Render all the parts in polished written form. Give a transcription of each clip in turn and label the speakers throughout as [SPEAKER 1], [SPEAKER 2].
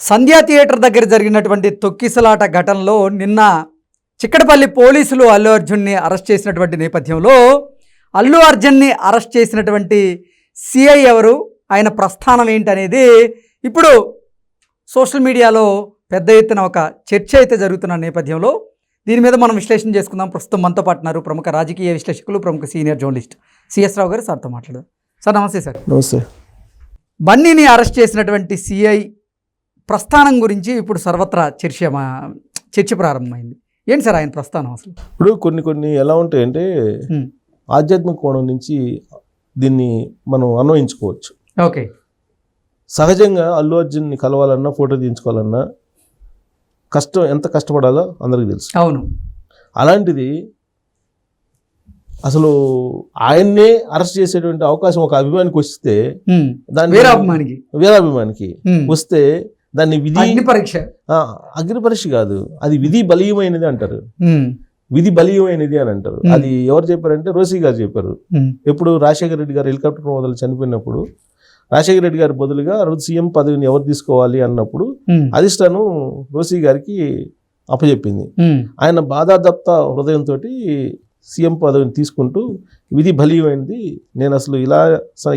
[SPEAKER 1] సంధ్యా theatre దగ్గర జరిగినటువంటి తొక్కిసలాట ఘటనలో నిన్న చిక్కడపల్లి పోలీసులు అల్లు అర్జున్ని అరెస్ట్ చేసినటువంటి నేపథ్యంలో అల్లు అర్జున్ని అరెస్ట్ చేసినటువంటి సిఐ ఎవరు, ఆయన ప్రస్థానం ఏంటనేది ఇప్పుడు సోషల్ మీడియాలో పెద్ద ఎత్తున ఒక చర్చ అయితే జరుగుతున్న నేపథ్యంలో దీని మీద మనం విశ్లేషణ చేసుకుందాం. ప్రస్తుతం మనతో పాటున్నారు ప్రముఖ రాజకీయ విశ్లేషకులు, ప్రముఖ సీనియర్ జర్నలిస్ట్ సిఎస్ రావు గారు. సార్తో మాట్లాడదాం. సార్ నమస్తే. సార్
[SPEAKER 2] నమస్తే.
[SPEAKER 1] బన్నీని అరెస్ట్ చేసినటువంటి సిఐ ప్రస్థానం గురించి ఇప్పుడు సర్వత్రా చర్చ ప్రారంభమైంది. ఏంటి సార్ ఆయన ప్రస్థానం అసలు?
[SPEAKER 2] ఇప్పుడు కొన్ని ఎలా ఉంటాయంటే ఆధ్యాత్మిక కోణం నుంచి దీన్ని మనం అన్వయించుకోవచ్చు.
[SPEAKER 1] ఓకే.
[SPEAKER 2] సహజంగా అల్లు అర్జున్ని కలవాలన్నా, ఫోటో తీయించుకోవాలన్నా ఎంత కష్టపడాలో అందరికీ తెలుసు.
[SPEAKER 1] అవును.
[SPEAKER 2] అలాంటిది అసలు ఆయన్నే అరెస్ట్ చేసేటువంటి అవకాశం ఒక అభిమానికి వస్తే, దాన్ని వీరాభిమానికి వస్తే దాన్ని అగ్ని పరీక్ష కాదు, అది విధి బలీయమైనది అంటారు. విధి బలీయమైనది అని అంటారు. అది ఎవరు చెప్పారంటే రోసీ గారు చెప్పారు. ఎప్పుడు రాజశేఖర రెడ్డి గారు హెలికాప్టర్ ప్రమాదాలు చనిపోయినప్పుడు రాజశేఖర రెడ్డి గారి బదులుగా సీఎం పదవిని ఎవరు తీసుకోవాలి అన్నప్పుడు అధిష్టానం రోసీ గారికి అప్పచెప్పింది. ఆయన బాధాదప్త హృదయంతో సీఎం పదవిని తీసుకుంటూ విధి బలీయమైనది, నేను అసలు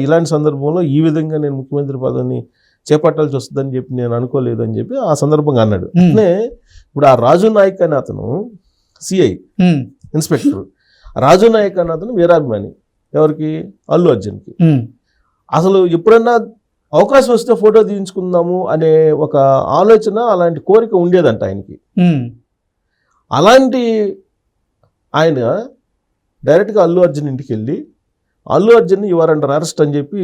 [SPEAKER 2] ఇలాంటి సందర్భంలో ఈ విధంగా నేను ముఖ్యమంత్రి పదవిని చేపట్టాల్సి వస్తుందని చెప్పి నేను అనుకోలేదు అని చెప్పి ఆ సందర్భంగా అన్నాడు. అంటే ఇప్పుడు ఆ రాజు నాయక్ అనే అతను సిఐ ఇన్స్పెక్టర్, రాజు నాయక్ అనే అతను వీరాభిమాని ఎవరికి? అల్లు అర్జున్కి. అసలు ఎప్పుడన్నా అవకాశం వస్తే ఫోటో తీయించుకుందాము అనే ఒక ఆలోచన, అలాంటి కోరిక ఉండేదంట ఆయనకి. అలాంటి ఆయన డైరెక్ట్గా అల్లు అర్జున్ ఇంటికి వెళ్ళి Allu Arjun your under arrest అని చెప్పి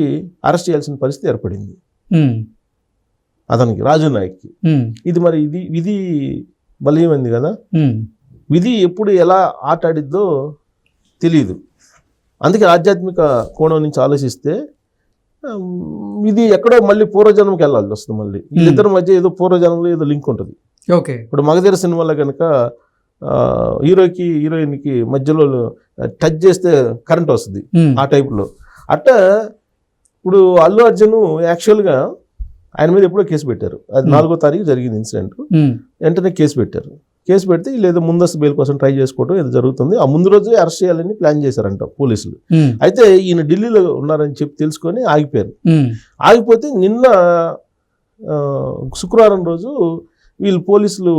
[SPEAKER 2] అరెస్ట్ చేయాల్సిన పరిస్థితి ఏర్పడింది అతనికి, రాజు నాయక్కి. ఇది మరి విధి బలీయమైంది కదా. విధి ఎప్పుడు ఎలా ఆటాడిద్దో తెలియదు. అందుకే ఆధ్యాత్మిక కోణం నుంచి ఆలోచిస్తే ఇది ఎక్కడో మళ్ళీ పూర్వజన్మకి వెళ్ళాల్సి వస్తుంది. మళ్ళీ వీళ్ళిద్దరి మధ్య ఏదో పూర్వజన్మలో ఏదో లింక్ ఉంటుంది.
[SPEAKER 1] ఓకే. ఇప్పుడు
[SPEAKER 2] మగధీర సినిమాలో కనుక హీరోకి హీరోయిన్కి మధ్యలో టచ్ చేస్తే కరెంట్ వస్తుంది, ఆ టైప్లో. అట్లా ఇప్పుడు అల్లు అర్జున్ యాక్చువల్గా ఆయన మీద ఎప్పుడో కేసు పెట్టారు. అది 4వ తారీఖు జరిగింది ఇన్సిడెంట్. వెంటనే కేసు పెట్టారు. కేసు పెడితే వీళ్ళు ముందస్తు బెయిల్ కోసం ట్రై చేసుకోవడం ఏదో జరుగుతుంది. ఆ ముందు రోజే అరెస్ట్ చేయాలని ప్లాన్ చేశారంట పోలీసులు. అయితే ఈయన ఢిల్లీలో ఉన్నారని చెప్పి తెలుసుకొని ఆగిపోయారు. ఆగిపోతే నిన్న శుక్రవారం రోజు వీళ్ళు పోలీసులు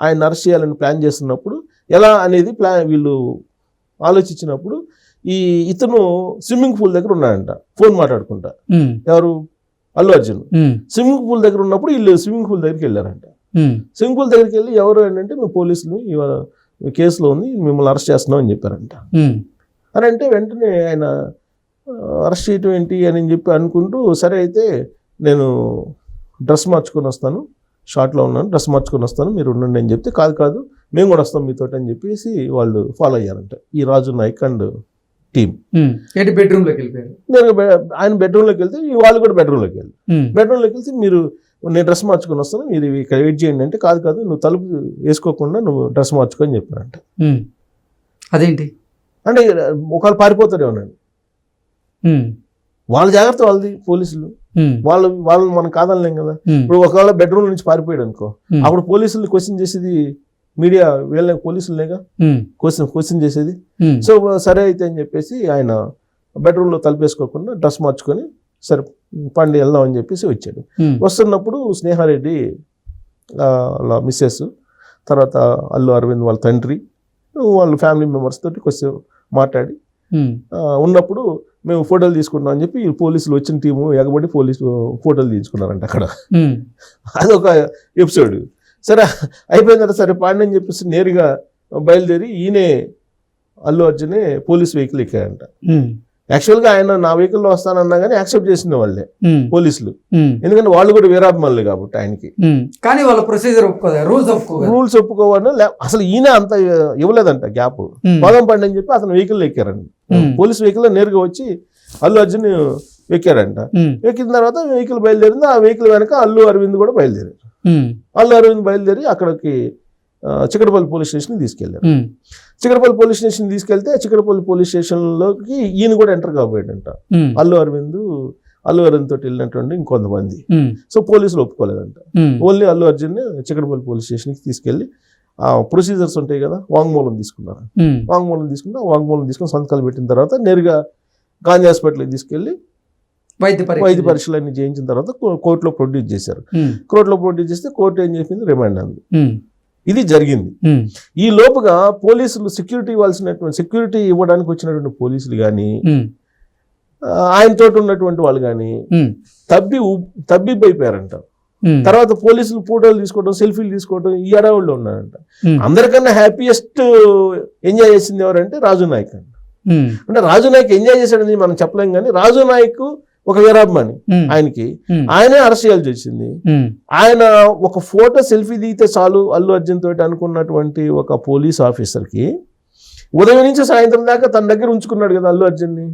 [SPEAKER 2] ఆయన అరెస్ట్ చేయాలని ప్లాన్ చేస్తున్నప్పుడు ఎలా అనేది వీళ్ళు ఆలోచించినప్పుడు ఇతను స్విమ్మింగ్ పూల్ దగ్గర ఉన్నాడంట, ఫోన్ మాట్లాడుకుంటా. ఎవరు? అల్లు అర్జున్. స్విమ్మింగ్ పూల్ దగ్గర ఉన్నప్పుడు వీళ్ళు స్విమ్మింగ్ పూల్ దగ్గరికి వెళ్ళారంట. స్విమ్మింగ్ పూల్ దగ్గరికి వెళ్ళి ఎవరు ఏంటంటే మేము పోలీసులు ఇవాళ కేసులో ఉంది, మిమ్మల్ని అరెస్ట్ చేస్తున్నాం అని చెప్పారంట. అని అంటే వెంటనే ఆయన అరెస్ట్ చేయటం ఏంటి అని చెప్పి అనుకుంటూ, సరే అయితే నేను డ్రెస్ మార్చుకొని వస్తాను, షార్ట్లో ఉన్నాను, డ్రెస్ మార్చుకొని వస్తాను, మీరు ఉండండి అని చెప్తే, కాదు మేము కూడా వస్తాం మీతో అని చెప్పేసి వాళ్ళు ఫాలో అయ్యారంట, ఈ రాజు నాయక్ అండ్ టీమ్.
[SPEAKER 1] బెడ్రూమ్లోకి వెళ్ళిపోయారు.
[SPEAKER 2] ఆయన బెడ్రూమ్లోకి వెళ్తే వాళ్ళు కూడా బెడ్రూమ్లోకి వెళ్తే మీరు నేను డ్రెస్ మార్చుకొని వస్తాను, మీరు ఇక్కడ వెయిట్ చేయండి అంటే, కాదు నువ్వు తలుపు వేసుకోకుండా నువ్వు డ్రెస్ మార్చుకొని చెప్పారంట.
[SPEAKER 1] అదేంటి
[SPEAKER 2] అంటే ఒకవేళ పారిపోతారేమోనండి. వాళ్ళ జాగ్రత్త వాళ్ళది, పోలీసులు వాళ్ళు మనం కాదనలేం కదా. ఇప్పుడు ఒకవేళ బెడ్రూమ్ నుంచి పారిపోయాడు అనుకో, అప్పుడు పోలీసులు క్వశ్చన్ చేసేది మీడియా, వీళ్ళ పోలీసులనేగా క్వశ్చన్ చేసేది. సో సరే అయితే అని చెప్పేసి ఆయన బెడ్రూమ్లో తలుపేసుకోకుండా డ్రెస్ మార్చుకొని సరే పండి వెళ్దాం అని చెప్పేసి వచ్చాడు. వస్తున్నప్పుడు స్నేహారెడ్డి వాళ్ళ మిస్సెస్, తర్వాత అల్లు అరవింద్ వాళ్ళ తండ్రి, వాళ్ళ ఫ్యామిలీ మెంబర్స్ తోటి కొంచెం మాట్లాడి ఉన్నప్పుడు మేము ఫోటోలు తీసుకుంటాం అని చెప్పి పోలీసులు వచ్చిన టీము ఎగబడి ఫోటోలు తీసుకున్నారంట అక్కడ. అదొక ఎపిసోడ్. సరే అయిపోయిన తర్వాత సరే పాండి అని చెప్పేసి నేరుగా బయలుదేరి ఈయనే అల్లు అర్జునే పోలీస్ వెహికల్ ఎక్కారంట. యాక్చువల్గా ఆయన నా వెహికల్లో వస్తానన్నా కానీ యాక్సెప్ట్ చేసిన వాళ్ళే పోలీసులు, ఎందుకంటే వాళ్ళు కూడా వీరాభిమానులు కాబట్టి ఆయనకి.
[SPEAKER 1] కానీ వాళ్ళ ప్రొసీజర్
[SPEAKER 2] రూల్స్ ఒప్పుకోవాలి. అసలు ఈయన అంత ఇవ్వలేదంట గ్యాప్. పోదాం పండి అని చెప్పి అతను వెహికల్ ఎక్కారంట. పోలీస్ వెహికల్లో నేరుగా వచ్చి అల్లు అర్జున్ ఎక్కారంట. ఎక్కిన తర్వాత వెహికల్ బయలుదేరింది. ఆ వెహికల్ వెనక అల్లు అరవింద్ కూడా బయలుదేరారు. అల్లు అరవింద్ బయలుదేరి అక్కడికి చిక్కడపల్లి పోలీస్ స్టేషన్కి తీసుకెళ్లారు. చిక్కడపల్లి పోలీస్ స్టేషన్ తీసుకెళ్తే చిక్కడపల్లి పోలీస్ స్టేషన్లోకి ఈయన కూడా ఎంటర్ కాబోయాడంట. అల్లు అరవింద్ అల్లు అర్జున్ తోటి వెళ్ళినటువంటి ఇంకొంతమంది. సో పోలీసులు ఒప్పుకోలేదంట. ఓన్లీ అల్లు అర్జున్ని చిక్కడపల్లి పోలీస్ స్టేషన్కి తీసుకెళ్లి ప్రొసీజర్స్ ఉంటాయి కదా, వాంగ్మూలం తీసుకున్నారు. వాంగ్మూలం తీసుకుని సంతకాలు పెట్టిన తర్వాత నేరుగా గాంధీ హాస్పిటల్కి తీసుకెళ్లి వైద్య పరీక్షలన్నీ చేయించిన తర్వాత కోర్టులో ప్రొడ్యూస్ చేశారు. కోర్టులో ప్రొడ్యూస్ చేస్తే కోర్టు ఏం చెప్పింది, రిమాండ్ అంది. ఇది జరిగింది. ఈ లోపుగా పోలీసులు సెక్యూరిటీ ఇవ్వడానికి వచ్చినటువంటి పోలీసులు కానీ ఆయనతో ఉన్నటువంటి వాళ్ళు కానీ తబ్బిబ్బైపోయారంట. తర్వాత పోలీసులు ఫోటోలు తీసుకోవడం, సెల్ఫీలు తీసుకోవడం ఈ అడవుల్లో ఉన్నారంట. అందరికన్నా హ్యాపీయెస్ట్ ఎంజాయ్ చేసింది ఎవరంటే రాజు నాయక్ అంట. అంటే రాజు నాయక్ ఎంజాయ్ చేశాడని మనం చెప్పలేం, కానీ రాజు నాయక్ ఒక వీరాభిమాని. ఆయనే అరెస్ట్ చేయాల్సి వచ్చింది. ఆయన ఒక ఫోటో సెల్ఫీ దిగితే చాలు అల్లు అర్జున్ తోటి అనుకున్నటువంటి ఒక పోలీస్ ఆఫీసర్కి ఉదయం నుంచి సాయంత్రం దాకా తన దగ్గర ఉంచుకున్నాడు కదా అల్లు అర్జున్ని.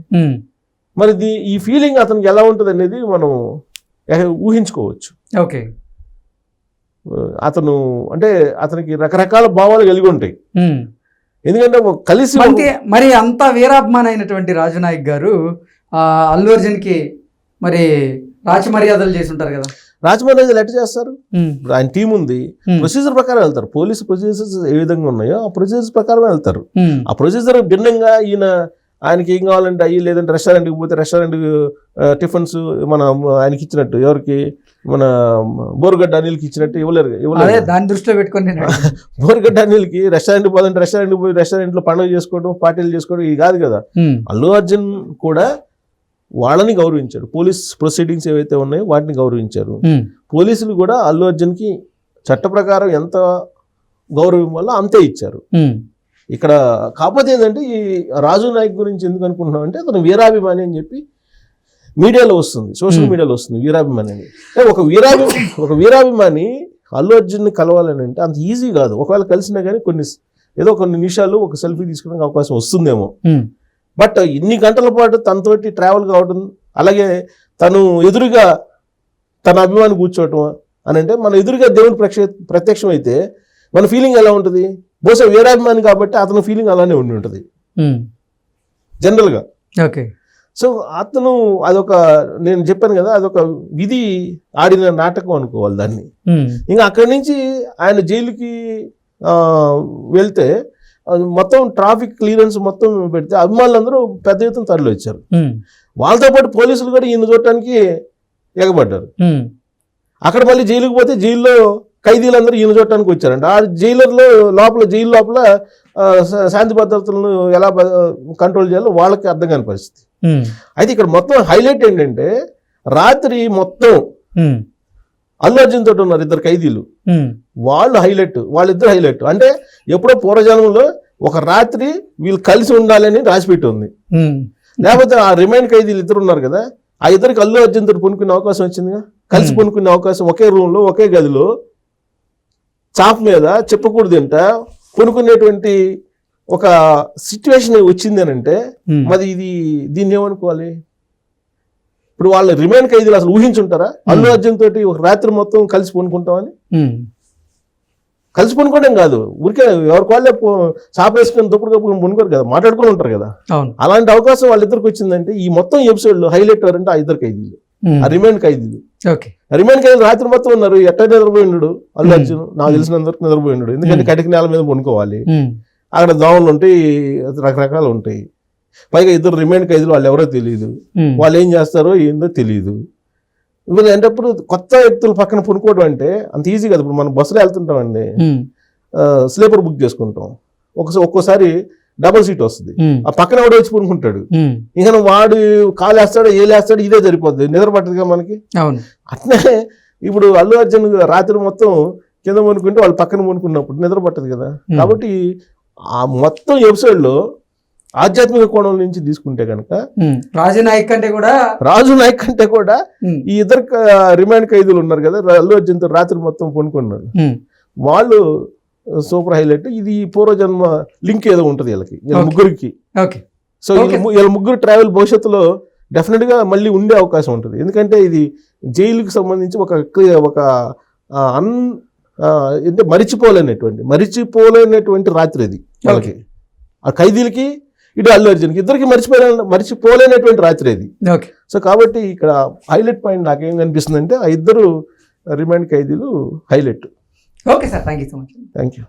[SPEAKER 2] మరి ఈ ఫీలింగ్ అతనికి ఎలా ఉంటుంది అనేది మనం ఊహించుకోవచ్చు.
[SPEAKER 1] ఓకే,
[SPEAKER 2] అతనికి రకరకాల భావాలు కలిగి ఉంటాయి. ఎందుకంటే కలిసి
[SPEAKER 1] మరి అంత వీరాభిమాని అయినటువంటి రాజు నాయక్ గారు అల్లు అర్జున్కి మరి రాజమర్యాదలు చేసి ఉంటారు కదా.
[SPEAKER 2] రాజమర్యాదలు ఎట్లా చేస్తారు? ఆయన టీం ఉంది, ప్రొసీజర్ ప్రకారం వెళ్తారు. పోలీసు ప్రొసీజర్స్ ఏ విధంగా ఉన్నాయో ఆ ప్రొసీజర్స్ ప్రకారం వెళ్తారు. ఆ ప్రొసీజర్ భిన్నంగా ఆయనకి ఏం కావాలంటే అయ్యి, లేదంటే రెస్టారెంట్కి పోతే రెస్టారెంట్ టిఫిన్స్ ఆయనకి ఇచ్చినట్టు, ఎవరికి మన బోరుగడ్డ అనిల్కి ఇచ్చినట్టు ఇవ్వలేరు.
[SPEAKER 1] దాన్ని దృష్టిలో పెట్టుకొని
[SPEAKER 2] బోరుగడ్డ అనిల్కి రెస్టారెంట్ పోదంటే రెస్టారెంట్కి పోయి రెస్టారెంట్లో పండుగ చేసుకోవడం, పార్టీలు చేసుకోవడం ఇది కాదు కదా. అల్లు అర్జున్ కూడా వాళ్ళని గౌరవించారు. పోలీస్ ప్రొసీడింగ్స్ ఏవైతే ఉన్నాయో వాటిని గౌరవించారు. పోలీసులు కూడా అల్లు అర్జున్కి చట్ట ప్రకారం ఎంత గౌరవం వల్ల అంతే ఇచ్చారు. ఇక్కడ కాకపోతే ఏంటంటే ఈ రాజు నాయక్ గురించి ఎందుకు అనుకుంటున్నాం అంటే అతను వీరాభిమాని అని చెప్పి మీడియాలో వస్తుంది, సోషల్ మీడియాలో వస్తుంది వీరాభిమాని అని. ఒక వీరాభిమాని అల్లు అర్జున్ని కలవాలని అంటే అంత ఈజీ కాదు. ఒకవేళ కలిసినా కానీ కొన్ని నిమిషాలు ఒక సెల్ఫీ తీసుకోవడానికి అవకాశం వస్తుందేమో. బట్ ఇన్ని గంటల పాటు తనతోటి ట్రావెల్ కావడం, అలాగే తను ఎదురుగా తన అభిమాని కూర్చోవటం అని అంటే మన ఎదురుగా దేవుడు ప్రత్యక్షం అయితే మన ఫీలింగ్ ఎలా ఉంటుంది? బహుశా వీరాభిమాని కాబట్టి అతని ఫీలింగ్ అలానే ఉండి ఉంటుంది జనరల్గా.
[SPEAKER 1] ఓకే,
[SPEAKER 2] సో అతను నేను చెప్పాను కదా, అదొక విధి ఆడిన నాటకం అనుకోవాలి దాన్ని. ఇంకా అక్కడి నుంచి ఆయన జైలుకి వెళ్తే మొత్తం ట్రాఫిక్ క్లియరెన్స్ మొత్తం పెడితే అభిమానులందరూ పెద్ద ఎత్తున తరలి వచ్చారు. వాళ్ళతో పాటు పోలీసులు కూడా ఈయన చూడటానికి ఎగబడ్డారు. అక్కడ మళ్ళీ జైలుకి పోతే జైల్లో ఖైదీలందరూ ఈయన చూడటానికి వచ్చారంట. ఆ జైలు లోపల శాంతి భద్రతలను ఎలా కంట్రోల్ చేయాలో వాళ్ళకి అర్థం కాని పరిస్థితి. అయితే ఇక్కడ మొత్తం హైలైట్ ఏంటంటే రాత్రి మొత్తం అల్లు అర్జున్ తోటి ఉన్నారు ఇద్దరు ఖైదీలు, వాళ్ళిద్దరు హైలైట్. అంటే ఎప్పుడో పూర్వజన్మలో ఒక రాత్రి వీళ్ళు కలిసి ఉండాలని రాసిపెట్టి ఉంది. లేకపోతే ఆ రిమైండ్ ఖైదీలు ఇద్దరు ఉన్నారు కదా, ఆ ఇద్దరికి అల్లు అర్జున్ తోటి పొనుకునే అవకాశం వచ్చిందిగా. కలిసి పొనుకునే అవకాశం ఒకే రూమ్లో ఒకే గదిలో చాప్ మీద చెప్పకూడదంట పొనుకునేటువంటి ఒక సిచ్యువేషన్ వచ్చింది అని అంటే మరి దీన్ని ఏమనుకోవాలి? ఇప్పుడు వాళ్ళ రిమైండ్ ఖైదీలు అసలు ఊహించుంటారా అల్లు అర్జున్ తోటి ఒక రాత్రి మొత్తం కలిసి పొనుకుంటామని? కలిసి పొనుకోవడం కాదు, ఊరికే ఎవరికి వాళ్ళే చాప్ వేసుకొని దుప్పుడు కప్పుకొని పొనుకోరు కదా, మాట్లాడుకుని ఉంటారు కదా. అలాంటి అవకాశం వాళ్ళిద్దరికి వచ్చిందంటే ఈ మొత్తం ఎపిసోడ్ లో హైలైట్ ఎవరంటే ఆ ఇద్దరు ఖైదీలు, ఆ రిమైండ్ ఖైదీలు. రిమైండ్ ఖైదీలు రాత్రి మొత్తం ఉన్నారు. ఎట్ట నిద్రపోయినాడు అల్లు అర్జున్? నాకు తెలిసినంతవరకు నిద్రపోయినాడు. ఎందుకంటే కటిక నేల మీద పొనుకోవాలి, అక్కడ దోమలు ఉంటాయి, రకరకాలు ఉంటాయి. పైగా ఇద్దరు రిమైండ్ ఖైదీలు వాళ్ళు ఎవరో తెలియదు, వాళ్ళు ఏం చేస్తారో ఏందో తెలియదు. ఇప్పుడు ఏంటప్పుడు కొత్త వ్యక్తులు పక్కన పొనుకోవడం అంటే అంత ఈజీ కదా. ఇప్పుడు మనం బస్సులో వెళ్తుంటామండి, స్లీపర్ బుక్ చేసుకుంటాం, ఒక్కోసారి డబుల్ సీట్ వస్తుంది, ఆ పక్కన ఎవడో వచ్చి పొనుకుంటాడు. ఇంకా వాడు కాలు వేస్తాడు ఏలేస్తాడు, ఇదే సరిపోద్ది, నిద్ర పట్టదుగా మనకి. అట్లే ఇప్పుడు అల్లు అర్జున్ రాత్రి మొత్తం కింద పొనుకుంటే వాళ్ళు పక్కన పొనుకున్నప్పుడు నిద్ర పట్టదు కదా. కాబట్టి ఆ మొత్తం ఎపిసోడ్ లో ఆధ్యాత్మిక కోణం నుంచి తీసుకుంటే కనుక
[SPEAKER 1] రాజు నాయక్ కంటే కూడా ఈ ఇద్దరు రిమైండ్ ఖైదీలు ఉన్నారు కదా, అల్లు అర్జున్ తో రాత్రి మొత్తం పొనుకున్నారు, వాళ్ళు సూపర్ హైలైట్. ఇది పూర్వజన్మ లింక్ ఏదో ఉంటుంది వీళ్ళకి, ముగ్గురికి. సో వీళ్ళ ముగ్గురు ట్రావెల్ భవిష్యత్తులో డెఫినెట్ గా మళ్ళీ ఉండే అవకాశం ఉంటుంది. ఎందుకంటే ఇది జైలుకి సంబంధించి ఒక మరిచిపోలేనటువంటి రాత్రి అది వాళ్ళకి, ఆ ఖైదీలకి
[SPEAKER 2] ఇటు అల్లు అర్జున్కి, ఇద్దరికి మర్చిపోలేనటువంటి రాత్రి అది.
[SPEAKER 1] ఓకే.
[SPEAKER 2] సో కాబట్టి ఇక్కడ హైలైట్ పాయింట్ నాకేం కనిపిస్తుంది అంటే ఆ ఇద్దరు రిమాండ్ ఖైదీలు highlight.
[SPEAKER 1] Okay sir, thank you so much.
[SPEAKER 2] Thank you.